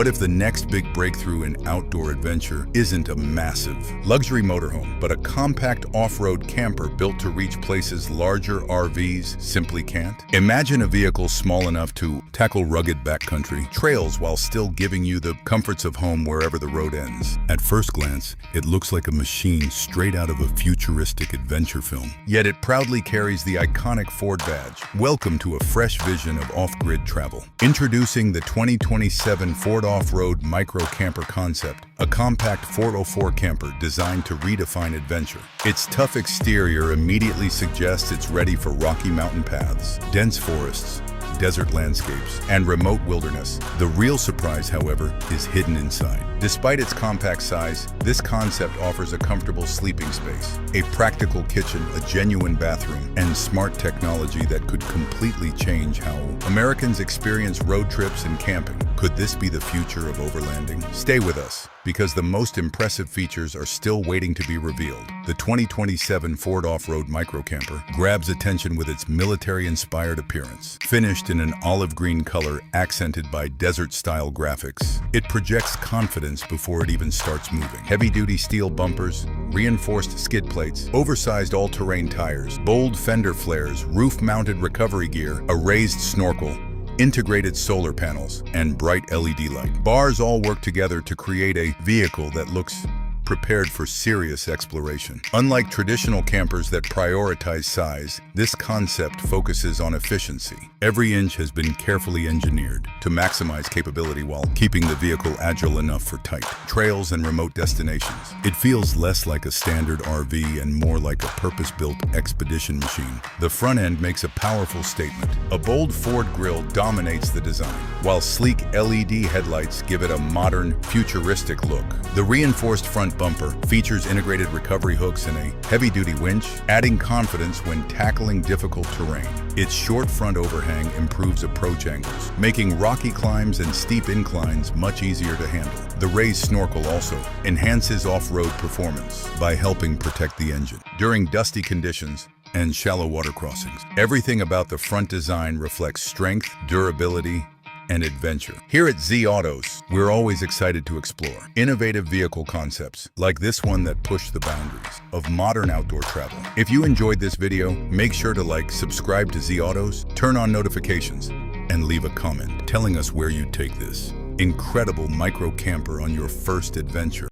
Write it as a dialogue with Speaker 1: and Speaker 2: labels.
Speaker 1: What if the next big breakthrough in outdoor adventure isn't a massive luxury motorhome, but a compact off-road camper built to reach places larger RVs simply can't? Imagine a vehicle small enough to tackle rugged backcountry trails while still giving you the comforts of home wherever the road ends. At first glance, it looks like a machine straight out of a futuristic adventure film. Yet it proudly carries the iconic Ford badge. Welcome to a fresh vision of off-grid travel. Introducing the 2027 Ford Off-Road Micro Camper Concept, a compact 404 camper designed to redefine adventure. Its tough exterior immediately suggests it's ready for rocky mountain paths, dense forests, desert landscapes, and remote wilderness. The real surprise, however, is hidden inside. Despite its compact size, this concept offers a comfortable sleeping space, a practical kitchen, a genuine bathroom, and smart technology that could completely change how Americans experience road trips and camping. Could this be the future of overlanding? Stay with us, because the most impressive features are still waiting to be revealed. The 2027 Ford Off-Road Micro Camper grabs attention with its military-inspired appearance. Finished in an olive green color accented by desert-style graphics, it projects confidence before it even starts moving. Heavy-duty steel bumpers, reinforced skid plates, oversized all-terrain tires, bold fender flares, roof-mounted recovery gear, a raised snorkel, integrated solar panels, and bright LED light. Bars all work together to create a vehicle that looks prepared for serious exploration. Unlike traditional campers that prioritize size, this concept focuses on efficiency. Every inch has been carefully engineered to maximize capability while keeping the vehicle agile enough for tight trails and remote destinations. It feels less like a standard RV and more like a purpose-built expedition machine. The front end makes a powerful statement. A bold Ford grille dominates the design, while sleek LED headlights give it a modern, futuristic look. The reinforced front bumper features integrated recovery hooks and a heavy-duty winch, adding confidence when tackling difficult terrain. Its short front overhang improves approach angles, making rocky climbs and steep inclines much easier to handle. The raised snorkel also enhances off-road performance by helping protect the engine during dusty conditions and shallow water crossings. Everything about the front design reflects strength, durability, and adventure. Here at Z Autos, we're always excited to explore innovative vehicle concepts like this one that push the boundaries of modern outdoor travel. If you enjoyed this video, make sure to like, subscribe to Z Autos, turn on notifications, and leave a comment telling us where you'd take this incredible micro camper on your first adventure.